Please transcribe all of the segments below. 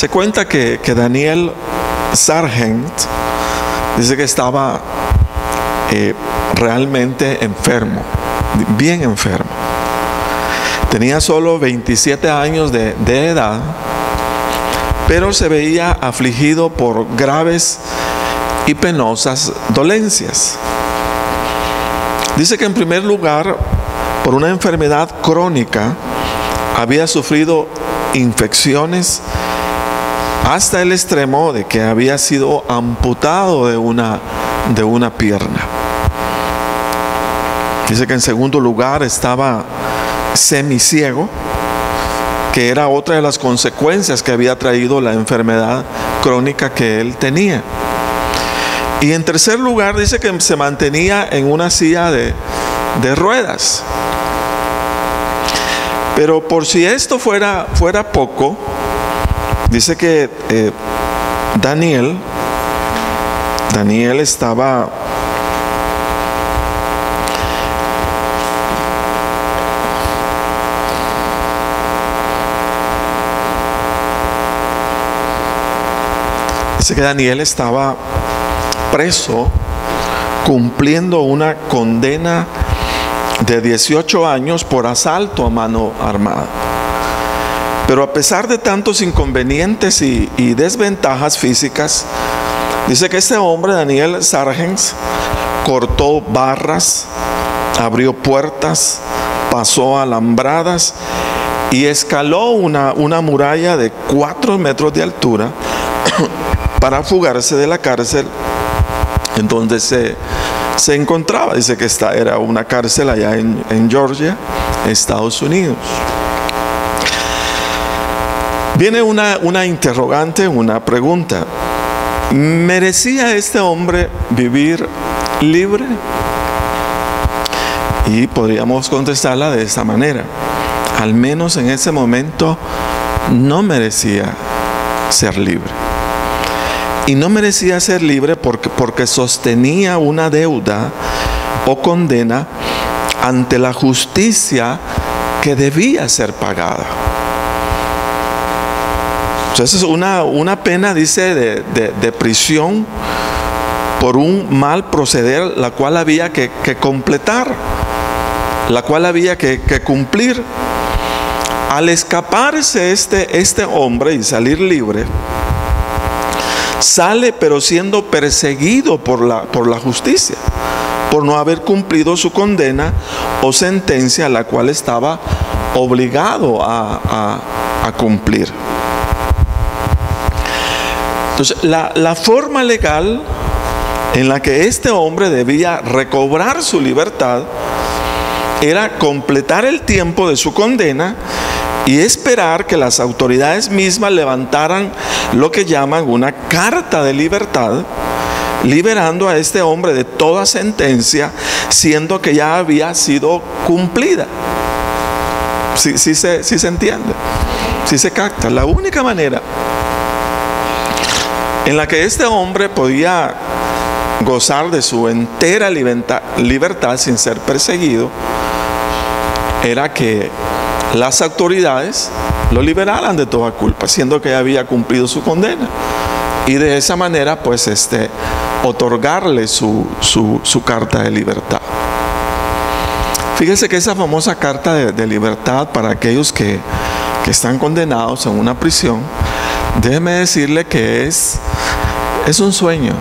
Se cuenta que Daniel Sargent dice que estaba realmente enfermo, bien enfermo. Tenía solo 27 años de edad, pero se veía afligido por graves y penosas dolencias. Dice que en primer lugar, por una enfermedad crónica, había sufrido infecciones hasta el extremo de que había sido amputado de una pierna. Dice que en segundo lugar estaba semiciego, que era otra de las consecuencias que había traído la enfermedad crónica que él tenía. Y en tercer lugar dice que se mantenía en una silla de ruedas. Pero por si esto fuera poco, dice que Daniel estaba preso, cumpliendo una condena de 18 años por asalto a mano armada. Pero a pesar de tantos inconvenientes y desventajas físicas, dice que este hombre, Daniel Sargent, cortó barras, abrió puertas, pasó alambradas y escaló una muralla de 4 metros de altura para fugarse de la cárcel en donde se encontraba. Dice que esta era una cárcel allá en Georgia, Estados Unidos. Viene una interrogante, una pregunta. ¿Merecía este hombre vivir libre? Y podríamos contestarla de esta manera: al menos en ese momento no merecía ser libre. Y no merecía ser libre porque sostenía una deuda o condena ante la justicia que debía ser pagada. Entonces es una pena, dice, de prisión por un mal proceder, la cual había que completar, la cual había que cumplir. Al escaparse este hombre y salir libre, sale pero siendo perseguido por la justicia, por no haber cumplido su condena o sentencia, la cual estaba obligado a cumplir. Entonces, la forma legal en la que este hombre debía recobrar su libertad era completar el tiempo de su condena y esperar que las autoridades mismas levantaran lo que llaman una carta de libertad, liberando a este hombre de toda sentencia, siendo que ya había sido cumplida. Sí se entiende, sí se capta. La única manera en la que este hombre podía gozar de su entera libertad sin ser perseguido era que las autoridades lo liberaran de toda culpa, siendo que ya había cumplido su condena, y de esa manera pues otorgarle su carta de libertad. Fíjese que esa famosa carta de libertad para aquellos que están condenados en una prisión, déjeme decirle que es un sueño,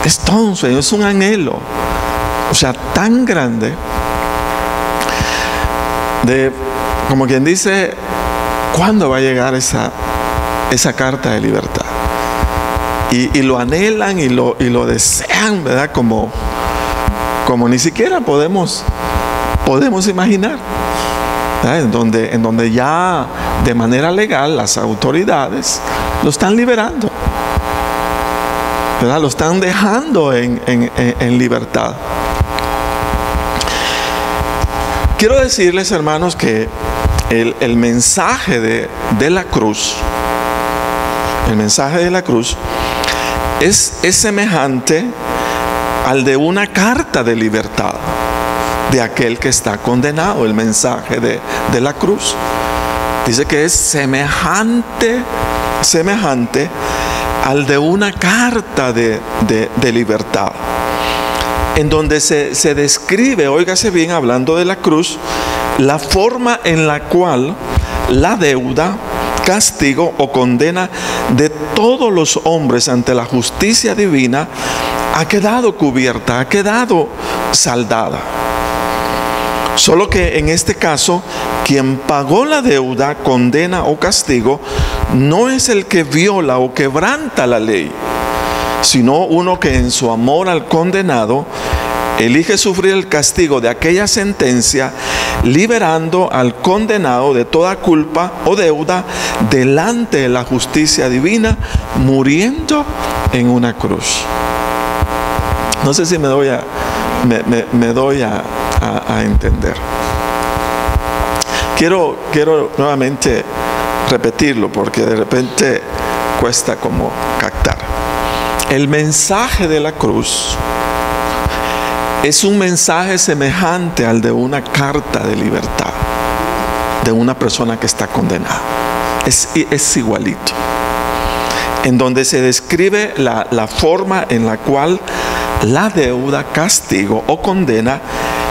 es todo un sueño, es un anhelo, o sea, tan grande, como quien dice, ¿cuándo va a llegar esa carta de libertad? Y lo anhelan y lo desean, ¿verdad? Como ni siquiera podemos imaginar, ¿verdad? En donde ya de manera legal las autoridades lo están liberando, ¿verdad? Lo están dejando en libertad. Quiero decirles, hermanos, que el mensaje de la cruz, es semejante al de una carta de libertad de aquel que está condenado. El mensaje de la cruz dice que es semejante semejante al de una carta de libertad, en donde se describe, óigase bien, hablando de la cruz, la forma en la cual la deuda, castigo o condena de todos los hombres ante la justicia divina ha quedado cubierta, ha quedado saldada. Solo que en este caso, quien pagó la deuda, condena o castigo, no es el que viola o quebranta la ley, sino uno que en su amor al condenado elige sufrir el castigo de aquella sentencia, liberando al condenado de toda culpa o deuda delante de la justicia divina, muriendo en una cruz. No sé si me doy a entender. Quiero nuevamente repetirlo, porque de repente cuesta como captar. El mensaje de la cruz es un mensaje semejante al de una carta de libertad de una persona que está condenada. Es igualito, en donde se describe la forma en la cual la deuda, castigo o condena,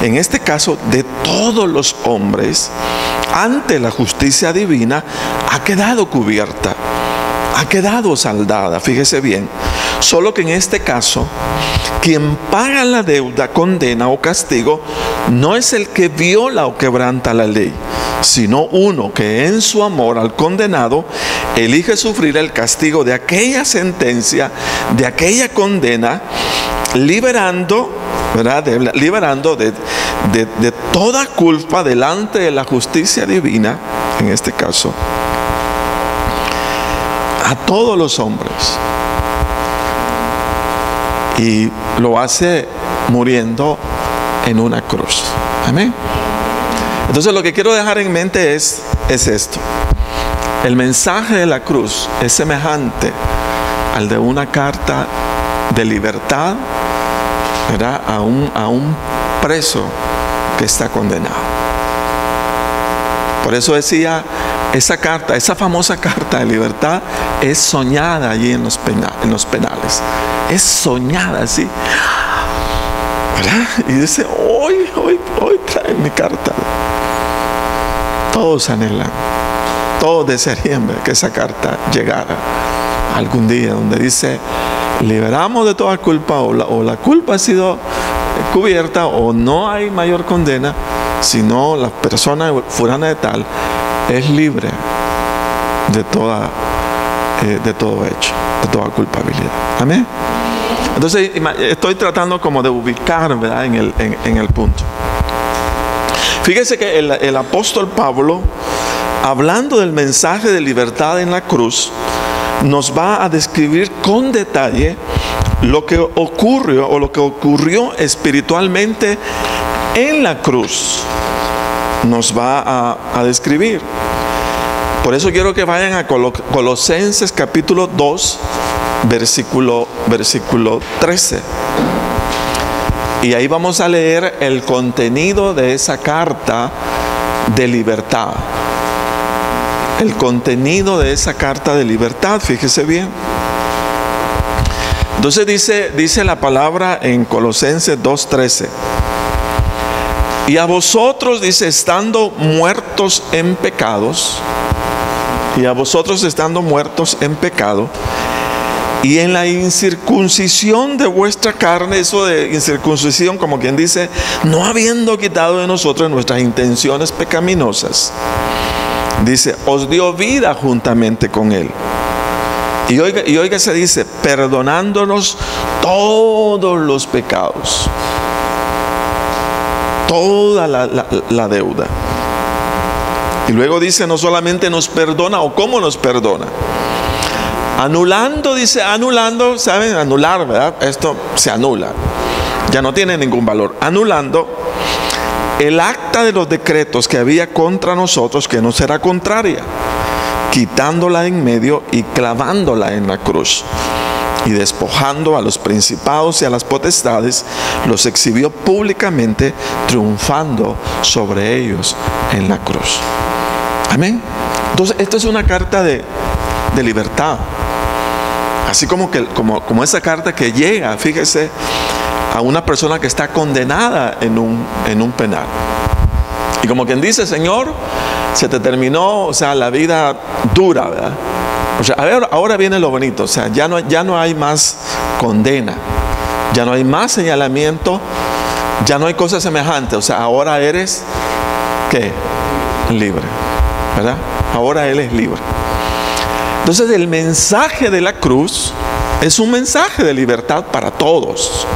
en este caso de todos los hombres, ante la justicia divina, ha quedado cubierta, ha quedado saldada. Fíjese bien, solo que en este caso, quien paga la deuda, condena o castigo, no es el que viola o quebranta la ley, sino uno que en su amor al condenado elige sufrir el castigo de aquella sentencia, de aquella condena, liberando, ¿verdad?, liberando de toda culpa delante de la justicia divina, en este caso, a todos los hombres. Y lo hace muriendo en una cruz. Amén. Entonces, lo que quiero dejar en mente es esto. El mensaje de la cruz es semejante al de una carta de libertad, ¿verdad?, a un preso que está condenado. Por eso decía, esa carta, esa famosa carta de libertad es soñada allí en los penales. Es soñada así, ¿verdad? Y dice, hoy traen mi carta. Todos anhelan, todos desearían que esa carta llegara algún día, donde dice, liberamos de toda culpa, o la culpa ha sido cubierta, o no hay mayor condena, sino la persona fulana de tal es libre de todo hecho, de toda culpabilidad. Amén. Entonces estoy tratando como de ubicar, ¿verdad?, en el punto. Fíjese que el apóstol Pablo, hablando del mensaje de libertad en la cruz, nos va a describir con detalle lo que ocurrió o lo que ocurrió espiritualmente en la cruz. Nos va a describir. Por eso quiero que vayan a Colosenses capítulo 2, versículo 13. Y ahí vamos a leer el contenido de esa carta de libertad. El contenido de esa carta de libertad, fíjese bien. Entonces dice la palabra en Colosenses 2:13. Y a vosotros, dice, estando muertos en pecados, y a vosotros estando muertos en pecado, y en la incircuncisión de vuestra carne, eso de incircuncisión, como quien dice, no habiendo quitado de nosotros nuestras intenciones pecaminosas, dice, os dio vida juntamente con Él. Y oiga, se dice, perdonándonos todos los pecados, toda la deuda. Y luego dice, no solamente nos perdona, o cómo nos perdona, anulando, dice, anulando, ¿saben? Anular, ¿verdad? Esto se anula, ya no tiene ningún valor. Anulando el acta de los decretos que había contra nosotros, que nos era contraria, quitándola en medio y clavándola en la cruz. Y despojando a los principados y a las potestades, los exhibió públicamente, triunfando sobre ellos en la cruz. Amén. Entonces, esto es una carta de de libertad. Así como esa carta que llega, fíjese, a una persona que está condenada en un penal. Y como quien dice: Señor, se te terminó, o sea, la vida dura, ¿verdad? O sea, ahora viene lo bonito. O sea, ya no hay más condena, ya no hay más señalamiento, ya no hay cosas semejantes. O sea, ahora eres, ¿qué? Libre, ¿verdad? Ahora Él es libre. Entonces, el mensaje de la cruz es un mensaje de libertad para todos.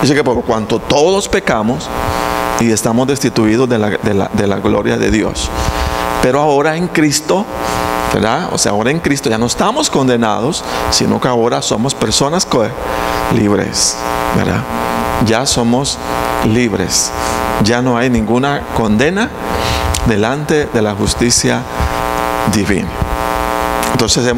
Dice que por cuanto todos pecamos y estamos destituidos de la gloria de Dios. Pero ahora en Cristo, ¿verdad? O sea, ahora en Cristo ya no estamos condenados, sino que ahora somos personas libres, ¿verdad? Ya somos libres. Ya no hay ninguna condena delante de la justicia divina. Entonces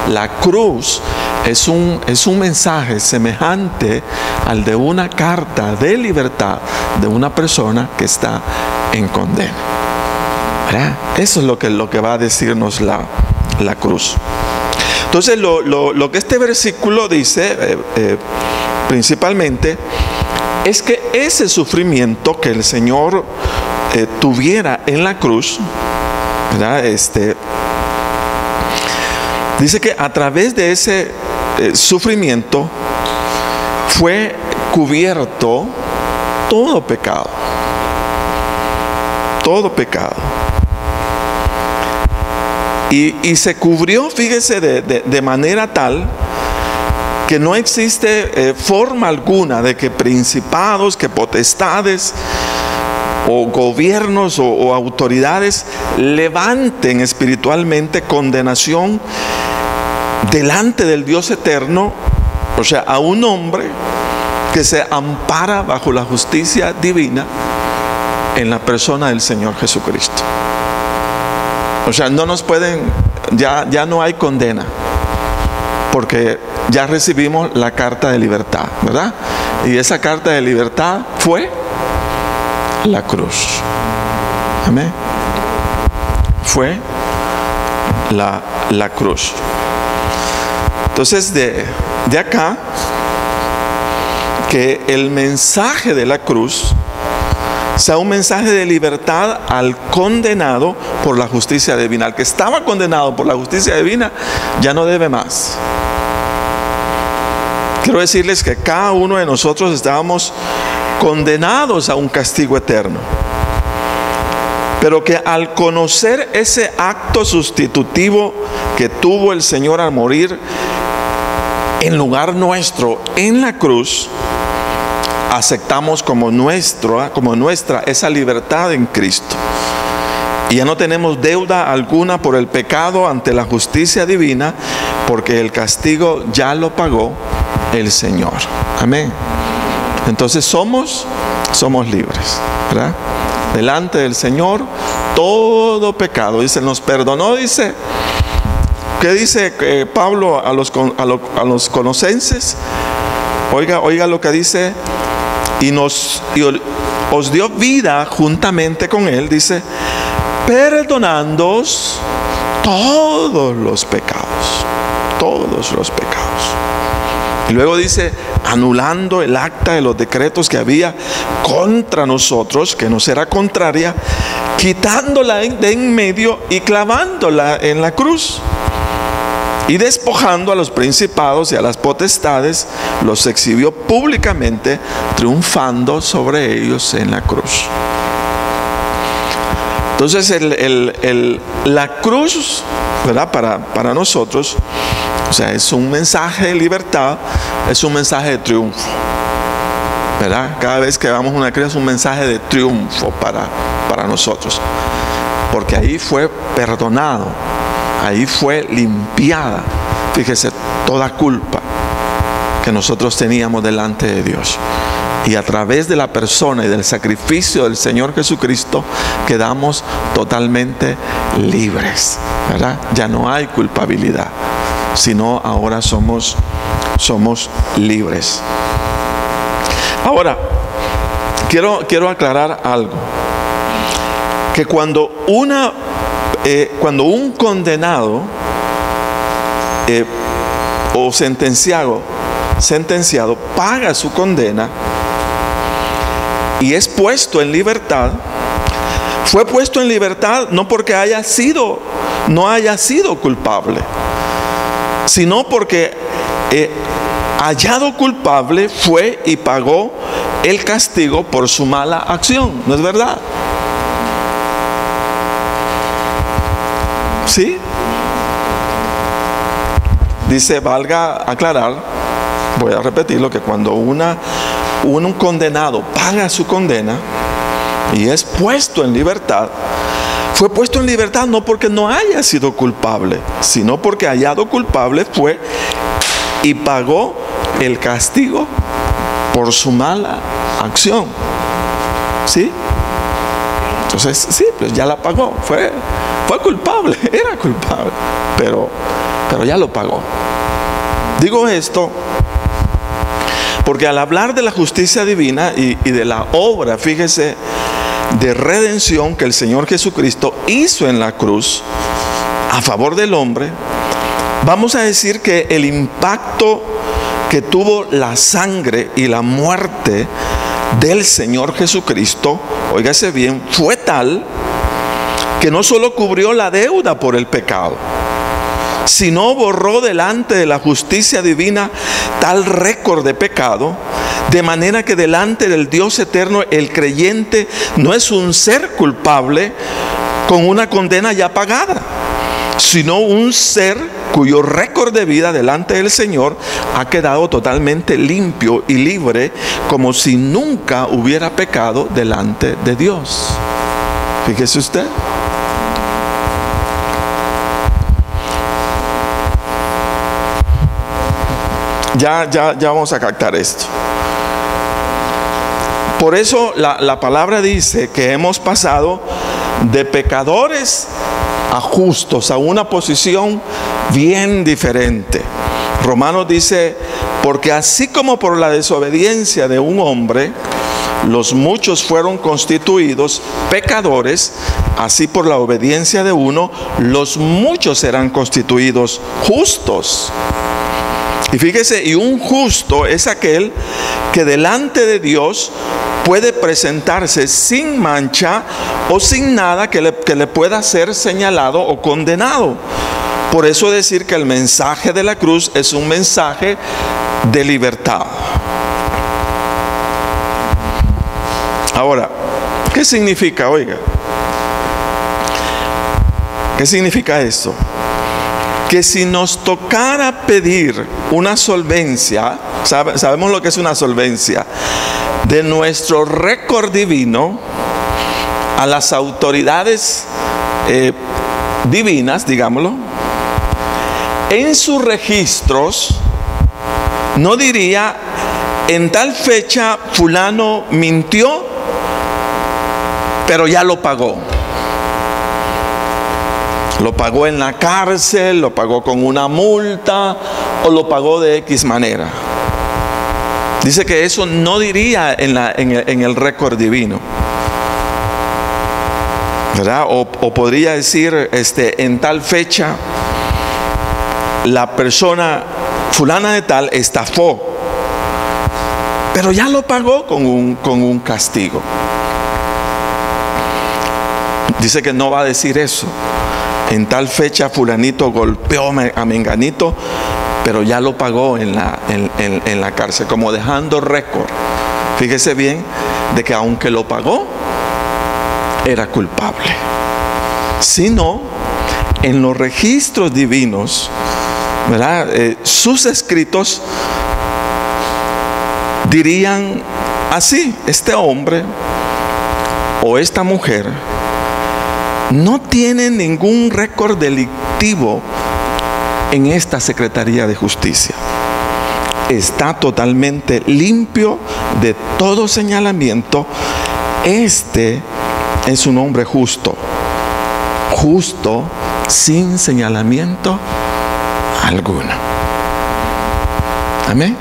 la cruz es un mensaje semejante al de una carta de libertad de una persona que está en condena, ¿verdad? Eso es lo que va a decirnos la cruz. Entonces lo que este versículo dice principalmente es que ese sufrimiento que el Señor tuviera en la cruz, ¿verdad? Dice que a través de ese sufrimiento fue cubierto todo pecado. Todo pecado. Y se cubrió, fíjese, de manera tal que no existe forma alguna de que principados, que potestades o gobiernos o autoridades levanten espiritualmente condenación delante del Dios eterno, o sea, a un hombre que se ampara bajo la justicia divina en la persona del Señor Jesucristo. O sea, no nos pueden, ya no hay condena, porque ya recibimos la carta de libertad, ¿verdad? Y esa carta de libertad fue la cruz. Amén. Fue la cruz. Entonces, de acá, que el mensaje de la cruz sea un mensaje de libertad al condenado por la justicia divina. Al que estaba condenado por la justicia divina, ya no debe más. Quiero decirles que cada uno de nosotros estábamos condenados a un castigo eterno, pero que al conocer ese acto sustitutivo que tuvo el Señor al morir en lugar nuestro en la cruz, aceptamos como nuestra esa libertad en Cristo. Y ya no tenemos deuda alguna por el pecado ante la justicia divina, porque el castigo ya lo pagó el Señor. Amén. Entonces somos libres, ¿verdad? Delante del Señor todo pecado, dice, nos perdonó, dice. ¿Qué dice Pablo a los colosenses? Oiga lo que dice: y os dio vida juntamente con él, dice, perdonándoos todos los pecados. Y luego dice, anulando el acta de los decretos que había contra nosotros, que nos era contraria, quitándola de en medio y clavándola en la cruz. Y despojando a los principados y a las potestades, los exhibió públicamente, triunfando sobre ellos en la cruz. Entonces la cruz, ¿verdad? Para nosotros, o sea, es un mensaje de libertad, es un mensaje de triunfo, ¿verdad? Cada vez que vamos a una cruz es un mensaje de triunfo para nosotros, porque ahí fue perdonado, ahí fue limpiada, fíjese, toda culpa que nosotros teníamos delante de Dios. Y a través de la persona y del sacrificio del Señor Jesucristo quedamos totalmente libres, ¿verdad? Ya no hay culpabilidad, sino ahora somos libres. Ahora, quiero aclarar algo, que cuando un condenado o sentenciado, paga su condena y es puesto en libertad. Fue puesto en libertad no porque no haya sido culpable, sino porque hallado culpable fue y pagó el castigo por su mala acción. ¿No es verdad? ¿Sí? Dice, valga aclarar, voy a repetirlo, que cuando un condenado paga su condena y es puesto en libertad, fue puesto en libertad no porque no haya sido culpable, sino porque hallado culpable fue y pagó el castigo por su mala acción. ¿Sí? Entonces, sí, pues ya la pagó. Fue culpable, era culpable, pero ya lo pagó. Digo esto porque al hablar de la justicia divina y de la obra, fíjese, de redención que el Señor Jesucristo hizo en la cruz a favor del hombre, vamos a decir que el impacto que tuvo la sangre y la muerte del Señor Jesucristo, óigase bien, fue tal que no solo cubrió la deuda por el pecado, sino borró delante de la justicia divina tal récord de pecado, de manera que delante del Dios eterno el creyente no es un ser culpable con una condena ya pagada, sino un ser cuyo récord de vida delante del Señor ha quedado totalmente limpio y libre, como si nunca hubiera pecado delante de Dios. Fíjese usted. Ya vamos a captar esto. Por eso la palabra dice que hemos pasado de pecadores a justos, a una posición bien diferente. Romanos dice, porque así como por la desobediencia de un hombre los muchos fueron constituidos pecadores, así por la obediencia de uno los muchos serán constituidos justos. Y fíjese, y un justo es aquel que delante de Dios puede presentarse sin mancha o sin nada que le pueda ser señalado o condenado. Por eso decir que el mensaje de la cruz es un mensaje de libertad. Ahora, ¿qué significa? Oiga, ¿qué significa esto? Que si nos tocara pedir una solvencia, sabemos lo que es una solvencia, de nuestro récord divino a las autoridades divinas, digámoslo, en sus registros no diría, en tal fecha fulano mintió, pero ya lo pagó. Lo pagó en la cárcel, lo pagó con una multa o lo pagó de X manera. Dice que eso no diría en el récord divino, ¿verdad? O podría decir, en tal fecha la persona fulana de tal estafó, pero ya lo pagó con un castigo. Dice que no va a decir eso. En tal fecha fulanito golpeó a menganito, pero ya lo pagó en la cárcel, como dejando récord. Fíjese bien de que aunque lo pagó, era culpable. Si no, en los registros divinos, ¿verdad? Sus escritos dirían así: este hombre o esta mujer no tiene ningún récord delictivo en esta Secretaría de Justicia. Está totalmente limpio de todo señalamiento. Este es un hombre justo, justo sin señalamiento alguno. Amén.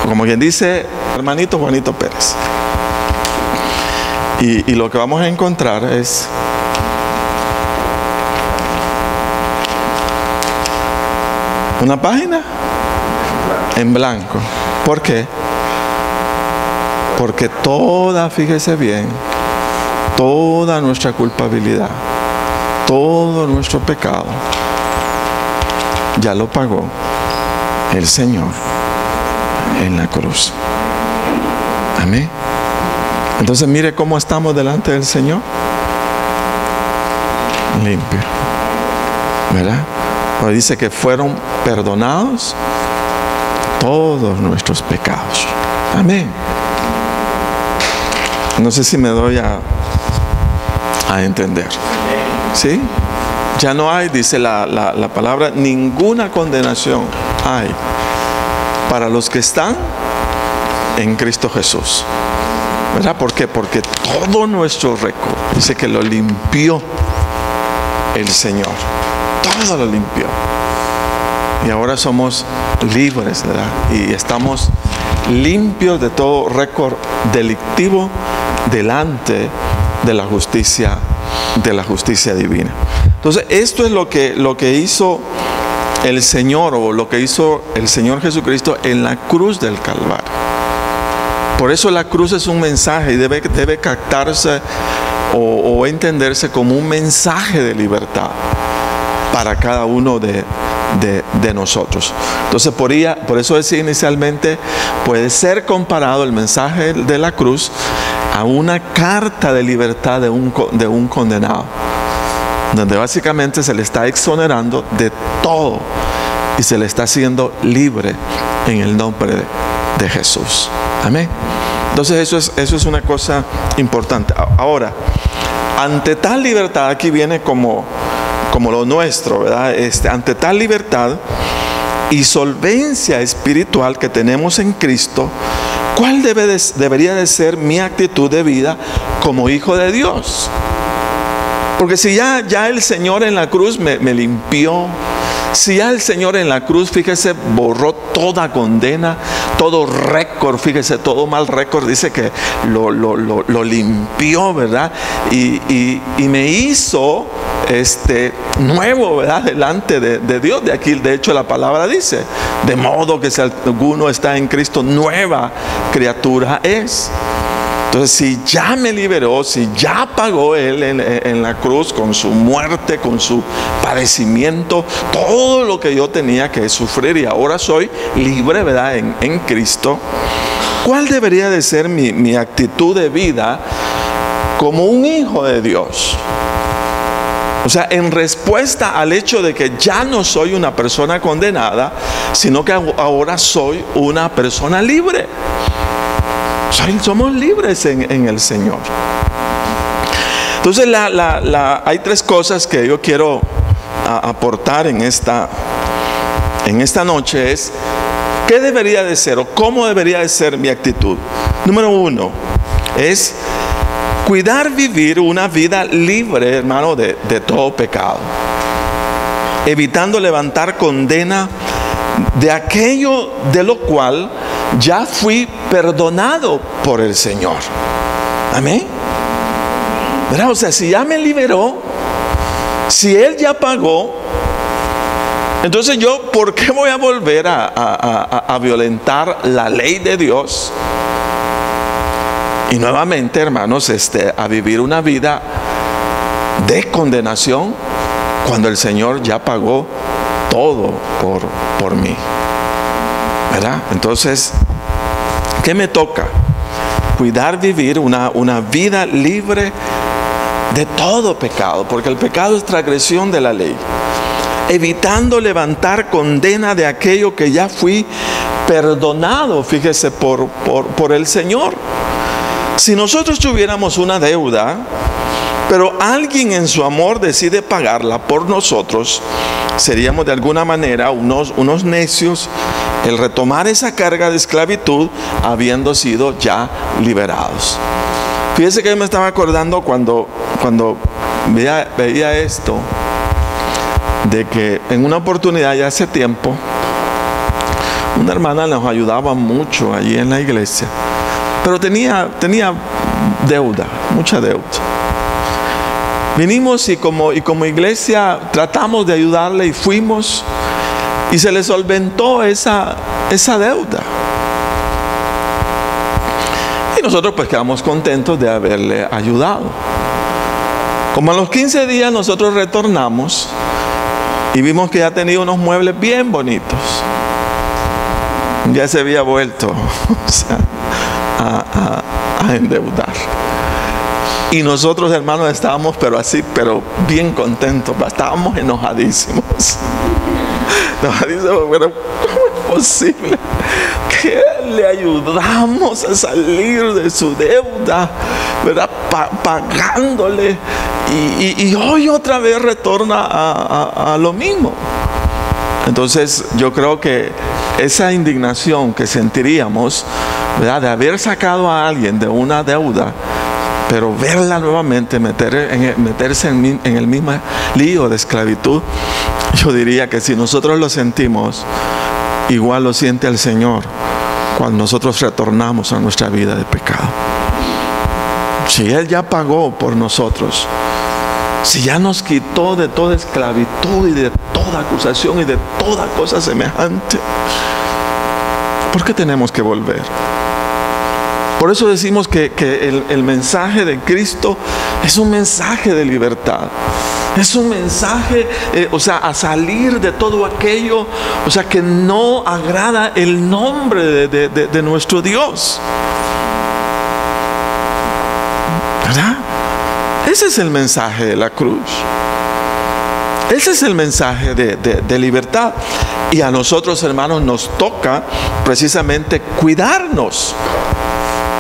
Como quien dice, hermanito Juanito Pérez. Y lo que vamos a encontrar es Una página en blanco. ¿Por qué? Porque fíjese bien, toda nuestra culpabilidad, todo nuestro pecado, ya lo pagó el Señor en la cruz. Amén. Entonces mire cómo estamos delante del Señor. Limpio, ¿verdad? Pues dice que fueron perdonados todos nuestros pecados. Amén. No sé si me doy a entender. ¿Sí? Ya no hay, dice la palabra, ninguna condenación hay para los que están en Cristo Jesús. ¿Verdad? ¿Por qué? Porque todo nuestro récord, dice que lo limpió el Señor. Todo lo limpió. Y ahora somos libres, ¿verdad? Y estamos limpios de todo récord delictivo delante de la justicia divina. Entonces, esto es lo que hizo el Señor, o lo que hizo el Señor Jesucristo en la cruz del Calvario. Por eso la cruz es un mensaje y debe captarse o entenderse como un mensaje de libertad para cada uno de nosotros. Entonces por eso decía inicialmente, puede ser comparado el mensaje de la cruz a una carta de libertad de un condenado, donde básicamente se le está exonerando de todo y se le está haciendo libre en el nombre de Jesús. Amén. Entonces eso es una cosa importante. Ahora, ante tal libertad, aquí viene como lo nuestro, ¿verdad? Ante tal libertad y solvencia espiritual que tenemos en Cristo, ¿cuál debería de ser mi actitud de vida como hijo de Dios? Porque si ya el Señor en la cruz me limpió, si ya el Señor en la cruz, fíjese, borró toda condena, todo récord, fíjese, todo mal récord, dice que lo limpió, ¿verdad? Y me hizo nuevo, ¿verdad? Delante de Dios. De aquí, de hecho, la palabra dice, de modo que si alguno está en Cristo, nueva criatura es. Entonces, si ya me liberó, si ya pagó Él en la cruz con su muerte, con su padecimiento, todo lo que yo tenía que sufrir, y ahora soy libre, ¿verdad? En Cristo, ¿cuál debería de ser mi actitud de vida como un hijo de Dios? O sea, en respuesta al hecho de que ya no soy una persona condenada, sino que ahora soy una persona libre. Somos libres en el Señor. Entonces hay tres cosas que yo quiero aportar en esta noche. Es ¿qué debería de ser o cómo debería de ser mi actitud? Número uno es cuidar vivir una vida libre, hermano, de todo pecado, evitando levantar condena de aquello de lo cual ya fui perdonado por el Señor. Amén. ¿Verdad? O sea, si ya me liberó, si Él ya pagó, entonces yo, ¿por qué voy a volver a violentar la ley de Dios? Y nuevamente, hermanos, a vivir una vida de condenación cuando el Señor ya pagó todo por mí. ¿Verdad? Entonces, ¿qué me toca? Cuidar vivir una vida libre de todo pecado, porque el pecado es transgresión de la ley, evitando levantar condena de aquello que ya fui perdonado, fíjese, por el Señor. Si nosotros tuviéramos una deuda, pero alguien en su amor decide pagarla por nosotros, seríamos de alguna manera unos necios el retomar esa carga de esclavitud habiendo sido ya liberados. Fíjese que yo me estaba acordando cuando veía esto, de que en una oportunidad ya hace tiempo, una hermana nos ayudaba mucho allí en la iglesia, pero tenía deuda, mucha deuda. Vinimos y como iglesia tratamos de ayudarle y fuimos, y se le solventó esa deuda. Y nosotros pues quedamos contentos de haberle ayudado. Como a los 15 días nosotros retornamos y vimos que ya tenía unos muebles bien bonitos. Ya se había vuelto, o sea, a endeudar. Y nosotros, hermanos, estábamos pero bien contentos. Estábamos enojadísimos. Pero ¿cómo es posible que le ayudamos a salir de su deuda, ¿verdad? Pagándole, y hoy otra vez retorna a lo mismo? Entonces yo creo que esa indignación que sentiríamos, ¿verdad?, de haber sacado a alguien de una deuda, pero verla nuevamente meterse en el mismo lío de esclavitud, yo diría que si nosotros lo sentimos, igual lo siente el Señor cuando nosotros retornamos a nuestra vida de pecado. Si Él ya pagó por nosotros, si ya nos quitó de toda esclavitud y de toda acusación y de toda cosa semejante, ¿por qué tenemos que volver? Por eso decimos que el mensaje de Cristo es un mensaje de libertad. Es un mensaje, a salir de todo aquello, que no agrada el nombre de nuestro Dios. ¿Verdad? Ese es el mensaje de la cruz. Ese es el mensaje de libertad. Y a nosotros, hermanos, nos toca precisamente cuidarnos.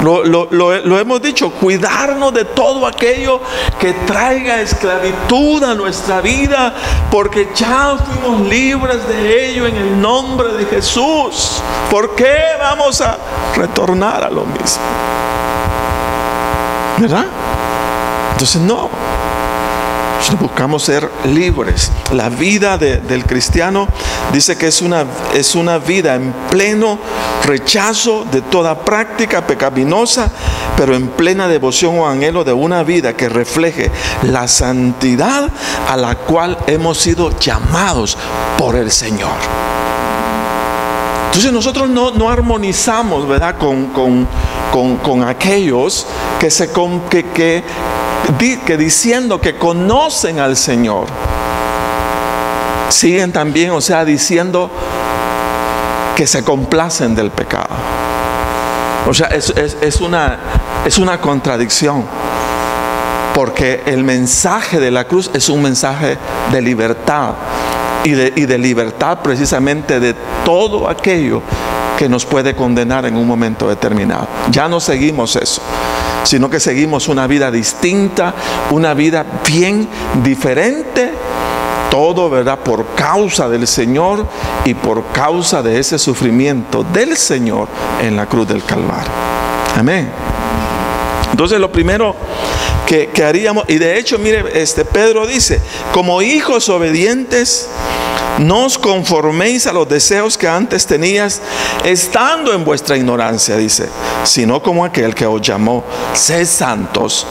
Lo hemos dicho, cuidarnos de todo aquello que traiga esclavitud a nuestra vida, porque ya fuimos libres de ello en el nombre de Jesús. ¿Por qué vamos a retornar a lo mismo? ¿Verdad? Entonces no. Buscamos ser libres. La vida del cristiano dice que es una vida en pleno rechazo de toda práctica pecaminosa, pero en plena devoción o anhelo de una vida que refleje la santidad a la cual hemos sido llamados por el Señor. Entonces nosotros no armonizamos, ¿verdad?, con aquellos que diciendo que conocen al Señor, siguen también, diciendo que se complacen del pecado. Es una contradicción, porque el mensaje de la cruz es un mensaje de libertad, y de libertad precisamente de todo aquello que nos puede condenar en un momento determinado. Ya no seguimos eso, sino que seguimos una vida distinta, una vida bien diferente, todo, ¿verdad?, por causa del Señor y por causa de ese sufrimiento del Señor en la cruz del Calvario. Amén. Entonces lo primero que haríamos, y de hecho, mire, Pedro dice: como hijos obedientes, no os conforméis a los deseos que antes tenías, estando en vuestra ignorancia, dice, sino como aquel que os llamó, sed santos,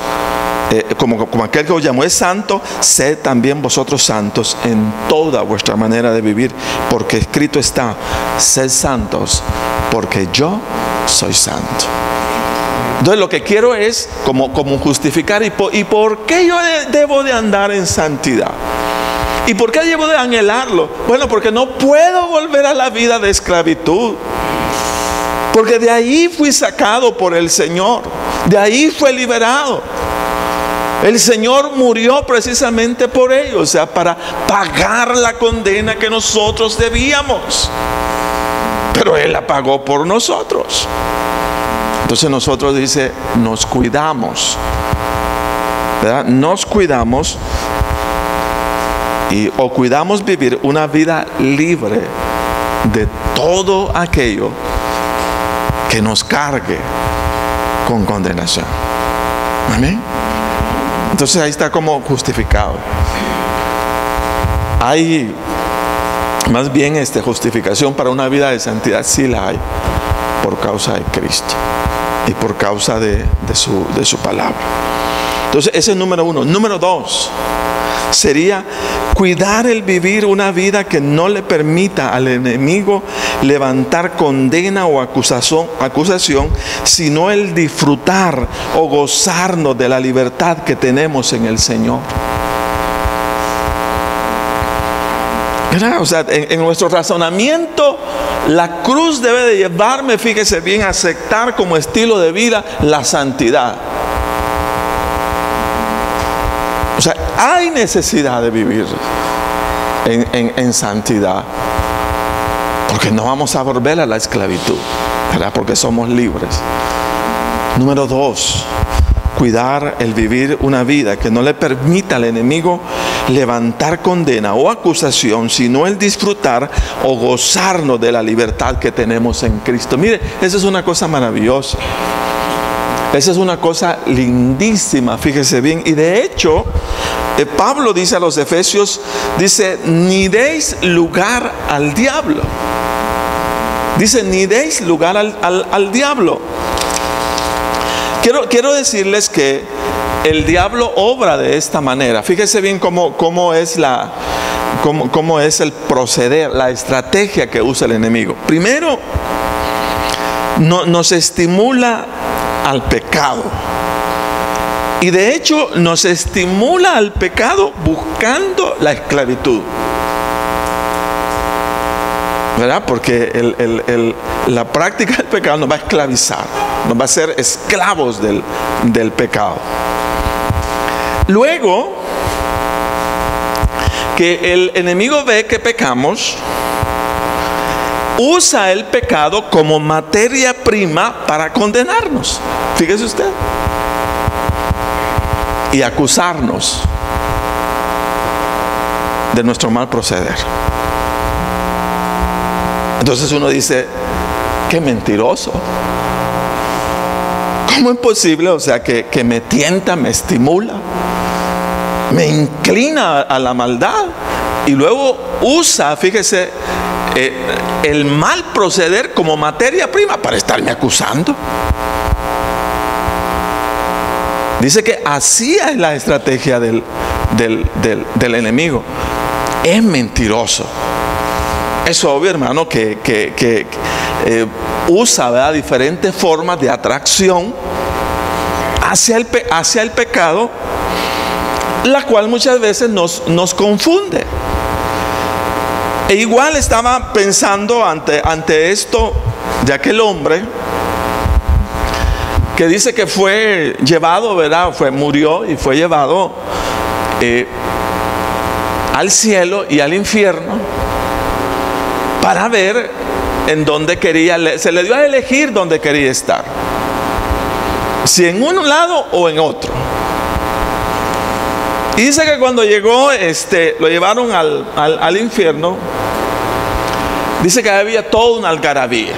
como aquel que os llamó es santo, sed también vosotros santos en toda vuestra manera de vivir, porque escrito está: sed santos, porque yo soy santo. Entonces lo que quiero es como justificar, ¿y por qué yo debo de andar en santidad? ¿Y por qué debo de anhelarlo? Bueno, porque no puedo volver a la vida de esclavitud, porque de ahí fui sacado por el Señor, de ahí fue liberado. El Señor murió precisamente por ello, para pagar la condena que nosotros debíamos, pero Él la pagó por nosotros. Entonces nosotros, dice, nos cuidamos, ¿verdad? Nos cuidamos o cuidamos vivir una vida libre de todo aquello que nos cargue con condenación. Amén. Entonces ahí está como justificado. Hay más bien justificación para una vida de santidad, sí la hay, por causa de Cristo y por causa de su palabra. Entonces ese es número uno. Número dos, sería cuidar el vivir una vida que no le permita al enemigo levantar condena o acusación, sino el disfrutar o gozarnos de la libertad que tenemos en el Señor. ¿Verdad? O sea, en nuestro razonamiento, la cruz debe de llevarme, fíjese bien, a aceptar como estilo de vida la santidad. O sea, hay necesidad de vivir en santidad, porque no vamos a volver a la esclavitud, ¿verdad? Porque somos libres. Número 2, cuidar el vivir una vida que no le permita al enemigo levantar condena o acusación, sino el disfrutar o gozarnos de la libertad que tenemos en Cristo. Mire, esa es una cosa maravillosa. Esa es una cosa lindísima, fíjese bien. Y de hecho, Pablo dice a los Efesios, dice, ni deis lugar al diablo. Dice, ni deis lugar al diablo. Quiero decirles que el diablo obra de esta manera. Fíjese bien cómo es el proceder, la estrategia que usa el enemigo. Primero, nos estimula al pecado. Y de hecho nos estimula al pecado buscando la esclavitud, ¿verdad? Porque la práctica del pecado nos va a esclavizar, nos va a hacer esclavos del pecado. Luego que el enemigo ve que pecamos, usa el pecado como materia prima para condenarnos. Fíjese usted. Y acusarnos de nuestro mal proceder. Entonces uno dice, qué mentiroso. ¿Cómo es posible? O sea, que me tienta, me estimula, me inclina a la maldad, y luego usa, fíjese, el mal proceder como materia prima para estarme acusando. Dice que así es la estrategia del enemigo. Es mentiroso. Es obvio, hermano, que usa, ¿verdad?, diferentes formas de atracción hacia el pecado, la cual muchas veces nos confunde. E igual estaba pensando ante esto de aquel hombre que dice que fue llevado, ¿verdad? Murió y fue llevado al cielo y al infierno para ver en dónde quería. Se le dio a elegir dónde quería estar, si en un lado o en otro. Y dice que cuando llegó, lo llevaron al infierno. Dice que había toda una algarabía.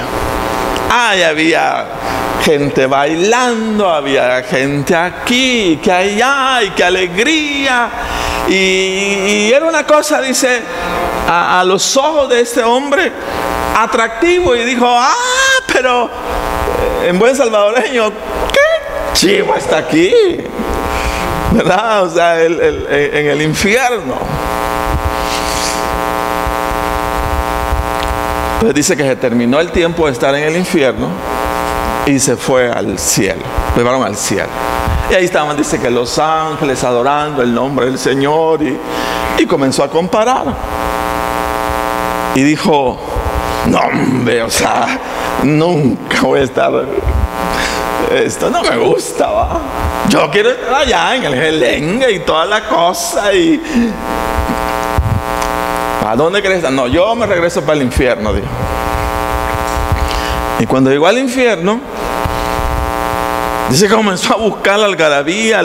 Había gente bailando, había gente aquí, que allá, y qué alegría. Y era una cosa, dice, a los ojos de este hombre, atractivo. Y dijo, pero en buen salvadoreño, ¿qué chivo está aquí? ¿Verdad? O sea, en el infierno. Entonces dice que se terminó el tiempo de estar en el infierno y se fue al cielo. Lo llevaron al cielo. Y ahí estaban, dice, que los ángeles adorando el nombre del Señor, y comenzó a comparar. Y dijo, no, hombre, o sea, nunca voy a estar, esto no me gusta, ¿va? Yo quiero estar allá en el Gelengue y toda la cosa. Y ¿a dónde querés estar? No, yo me regreso para el infierno, dijo. Y cuando llegó al infierno, dice que comenzó a buscar la algarabía,